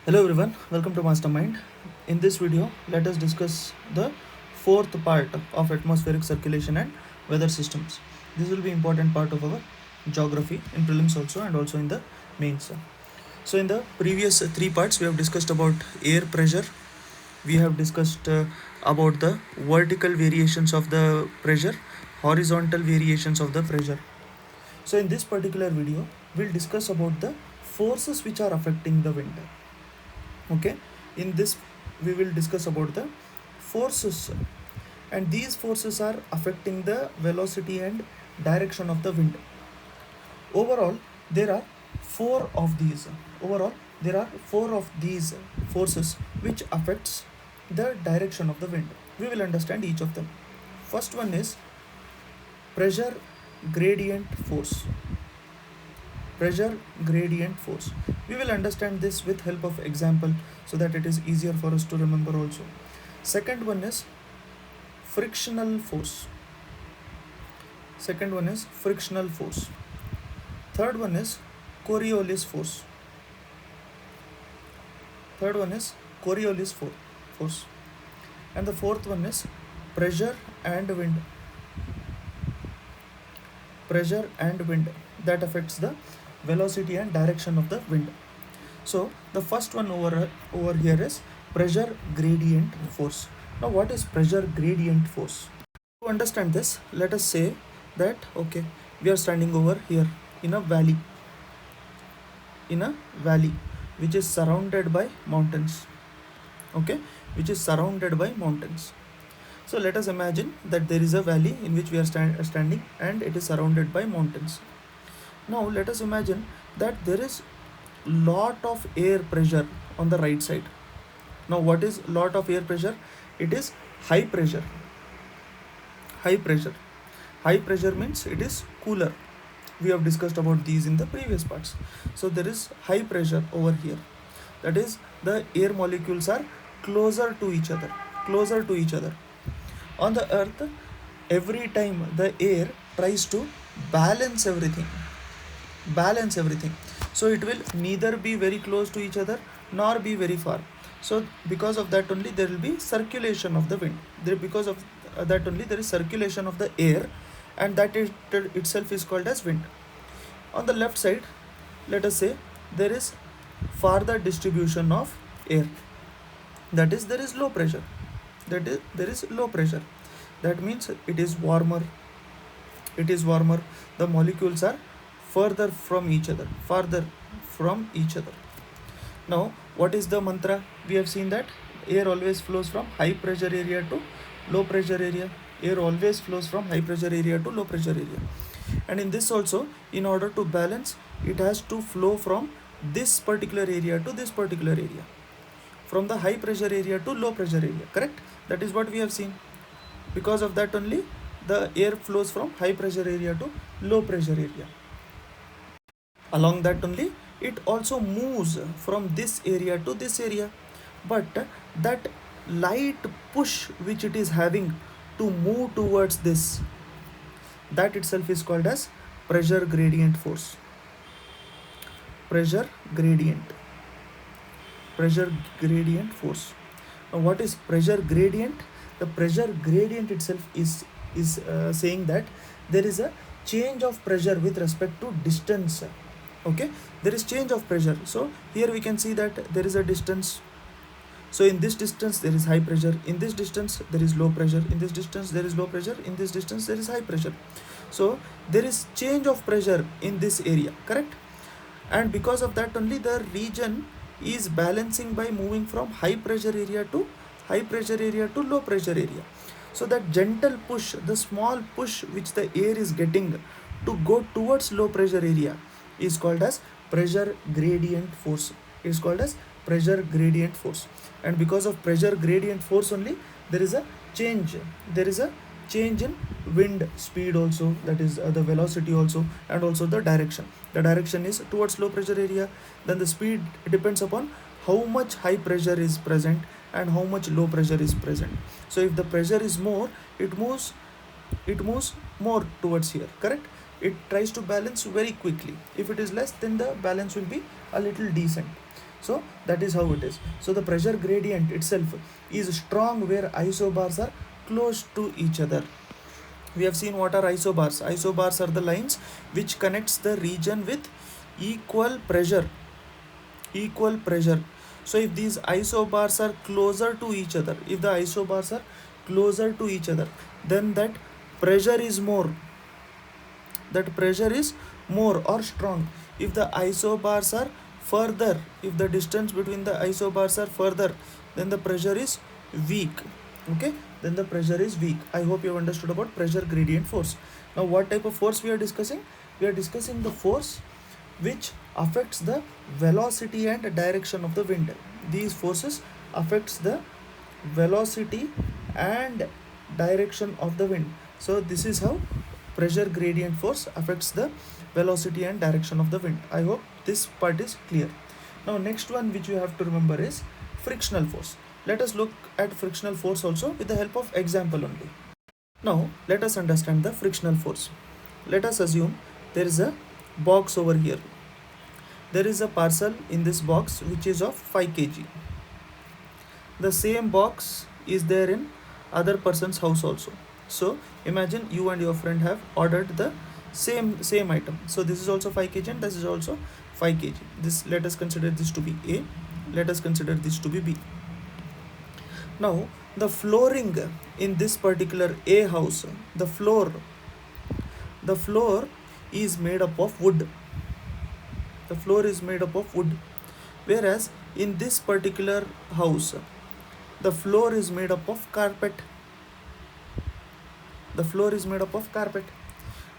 Hello everyone, welcome to Mastermind. In this video, let us discuss the fourth part of atmospheric circulation and weather systems. This will be important part of our geography in prelims also and also in the mains. So in the previous three parts, we have discussed about air pressure. We have discussed about the vertical variations of the pressure, horizontal variations of the pressure. So in this particular video, we'll discuss about the forces which are affecting the wind. Okay, in this we will discuss about the forces, and these forces are affecting the velocity and direction of the wind. Overall there are four of these forces which affects the direction of the wind. We will understand each of them. First one is pressure gradient force. Pressure gradient force, we will understand this with help of example so that it is easier for us to remember also. Second one is frictional force. Third one is Coriolis force. Force. And the fourth one is pressure and wind. That affects the velocity and direction of the wind. So the first one over here is pressure gradient force. Now what is pressure gradient force? To understand this, let us say that we are standing over here in a valley which is surrounded by mountains. So let us imagine that there is a valley in which we are standing and it is surrounded by mountains. Now let us imagine that there is lot of air pressure on the right side. Now what is lot of air pressure? It is high pressure. High pressure means it is cooler. We have discussed about these in the previous parts. So there is high pressure over here. That is, the air molecules are closer to each other. On the earth, every time the air tries to balance everything, so it will neither be very close to each other nor be very far. So because of that only there will be circulation of the wind. Because of that only there is circulation of the air, and that itself is called as wind. On the left side, let us say there is farther distribution of air. That is, there is low pressure. That means it is warmer. The molecules are farther from each other. Now what is the mantra? We have seen that air always flows from high pressure area to low pressure area. And in this also, in order to balance, it has to flow from this particular area to this particular area, from the high pressure area to low pressure area, correct? That is what we have seen. Because of that only the air flows from high pressure area to low pressure area. Along that only it also moves from this area to this area, but that light push which it is having to move towards this, that itself is called as pressure gradient force. Now what is pressure gradient? The pressure gradient itself is saying that there is a change of pressure with respect to distance. There is change of pressure. So here we can see that there is a distance. So in this distance there is high pressure, in this distance there is low pressure, in this distance there is low pressure, in this distance there is high pressure. So there is change of pressure in this area, correct? And because of that only the region is balancing by moving from high pressure area to low pressure area. So that gentle push, the small push which the air is getting to go towards low pressure area is called as pressure gradient force. And because of pressure gradient force only there is a change in wind speed also, that is the velocity also, and also the direction is towards low pressure area. Then the speed depends upon how much high pressure is present and how much low pressure is present. So if the pressure is more, it moves more towards here, correct? It tries to balance very quickly. If it is less, then the balance will be a little decent. So that is how it is. So the pressure gradient itself is strong where isobars are close to each other. We have seen what are isobars. Isobars are the lines which connects the region with equal pressure. Equal pressure. So if these isobars are closer to each other, if the isobars are closer to each other, then that pressure is more. That pressure is more or strong. If the isobars are further, if the distance between the isobars are further, then the pressure is weak. Okay, then the pressure is weak. I hope you have understood about pressure gradient force. Now what type of force we are discussing? We are discussing the force which affects the velocity and direction of the wind. These forces affects the velocity and direction of the wind. So this is how pressure gradient force affects the velocity and direction of the wind. I hope this part is clear. Now next one which you have to remember is frictional force. Let us look at frictional force also with the help of example only. Now let us understand the frictional force. Let us assume there is a box over here. There is a parcel in this box which is of 5 kg. The same box is there in other person's house also. So imagine you and your friend have ordered the same item. So this is also 5 kg and this is also 5 kg. This, let us consider this to be A. Let us consider this to be B. Now the flooring in this particular A house, the floor is made up of wood. The floor is made up of wood. Whereas in this particular house, the floor is made up of carpet. The floor is made up of carpet.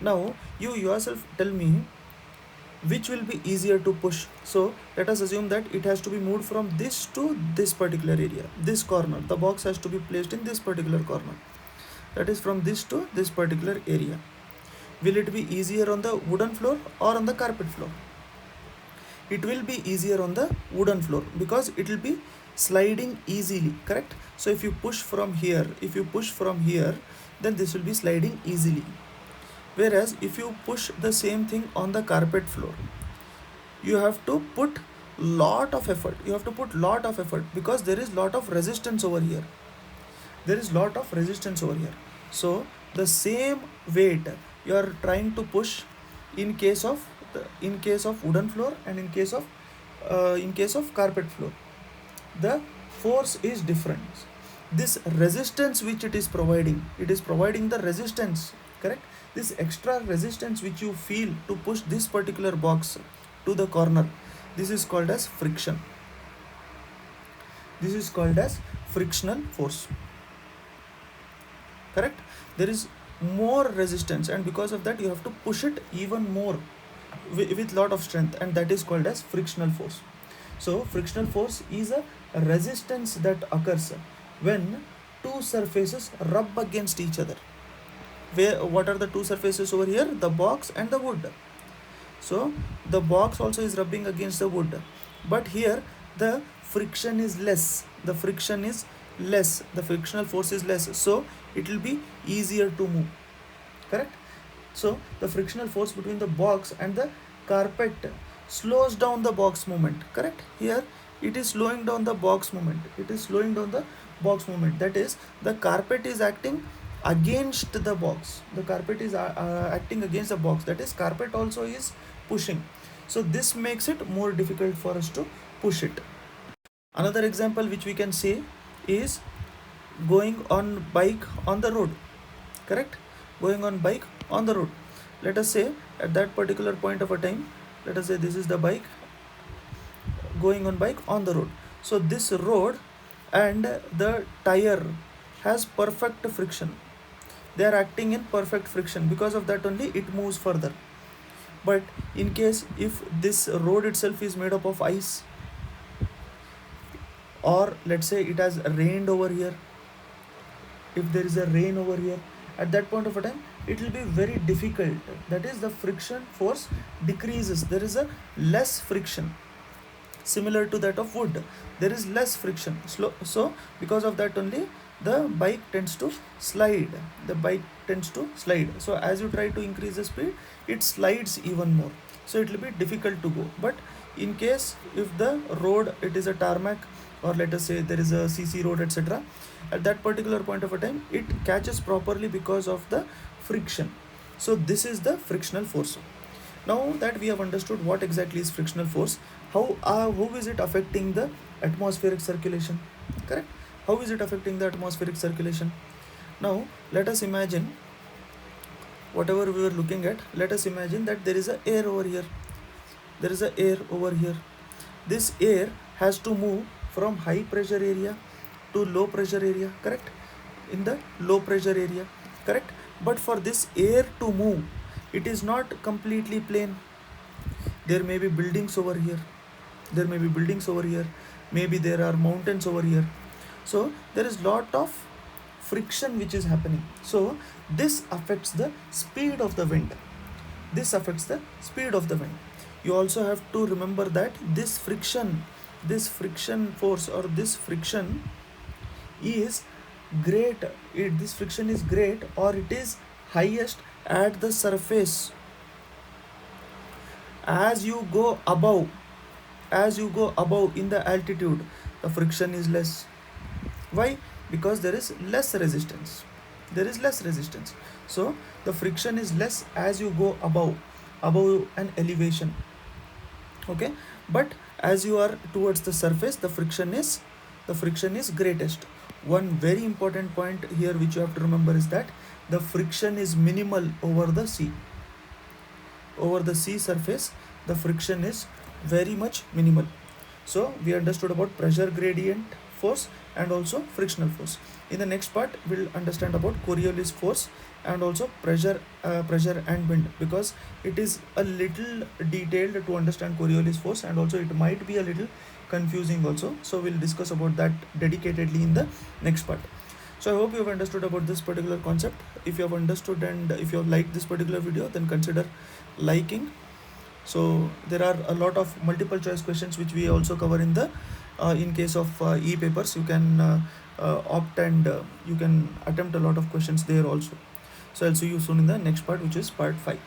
Now you yourself tell me which will be easier to push. So let us assume that it has to be moved from this to this particular area, this corner. The box has to be placed in this particular corner. That is from this to this particular area. Will it be easier on the wooden floor or on the carpet floor? It will be easier on the wooden floor because it will be sliding easily, correct? So if you push from here, then this will be sliding easily. Whereas if you push the same thing on the carpet floor, you have to put lot of effort. Because there is lot of resistance over here. So the same weight you are trying to push in case of wooden floor and in case of carpet floor, the force is different. This resistance which it is providing the resistance, correct? This extra resistance which you feel to push this particular box to the corner, this is called as friction. This is called as frictional force, correct? There is more resistance and because of that you have to push it even more with lot of strength, and that is called as frictional force. So frictional force is a resistance that occurs when two surfaces rub against each other. What are the two surfaces over here? The box and the wood. So the box also is rubbing against the wood, but here the friction is less. The frictional force is less, so it will be easier to move, correct? So the frictional force between the box and the carpet slows down the box movement, correct? Here it is slowing down the box movement. That is, the carpet is acting against the box. Acting against the box. That is, carpet also is pushing. So this makes it more difficult for us to push it. Another example which we can say is going on bike on the road, correct? Going on bike on the road. Let us say at that particular point of a time, let us say this is the bike going on bike on the road. So this road and the tire has perfect friction. They are acting in perfect friction. Because of that only it moves further. But in case if this road itself is made up of ice, or let's say it has rained over here, if there is a rain over here, at that point of a time it will be very difficult. That is, the friction force decreases. There is a less friction, similar to that of wood. There is less friction. So because of that only the bike tends to slide. So as you try to increase the speed, it slides even more. So it will be difficult to go. But In case if the road, it is a tarmac, or let us say there is a CC road, etc., at that particular point of a time it catches properly because of the friction. So this is the frictional force. Now that we have understood what exactly is frictional force, how is it affecting the atmospheric circulation, correct? How is it affecting the atmospheric circulation? Now let us imagine whatever we were looking at. Let us imagine that there is a air over here. There is a air over here. This air has to move from high pressure area to low pressure area, correct? In the low pressure area, correct? But for this air to move, it is not completely plain. There may be buildings over here. There may be buildings over here. Maybe there are mountains over here. So there is lot of friction which is happening. So this affects the speed of the wind. This affects the speed of the wind. You also have to remember that this friction force, or this friction is great. This friction is great, or it is highest at the surface. As you go above in the altitude, the friction is less. Why? Because there is less resistance. So the friction is less as you go above an elevation, okay? But as you are towards the surface, the friction is greatest. One very important point here which you have to remember is that the friction is minimal over the sea. Over the sea surface, the friction is very much minimal. So we understood about pressure gradient force and also frictional force. In the next part we'll understand about Coriolis force and also pressure and wind, because it is a little detailed to understand Coriolis force, and also it might be a little confusing also. So we'll discuss about that dedicatedly in the next part. So I hope you have understood about this particular concept. If you have understood and if you have liked this particular video, then consider liking. So there are a lot of multiple choice questions which we also cover in the in case of e-papers. You can opt and you can attempt a lot of questions there also. So I'll see you soon in the next part, which is part 5.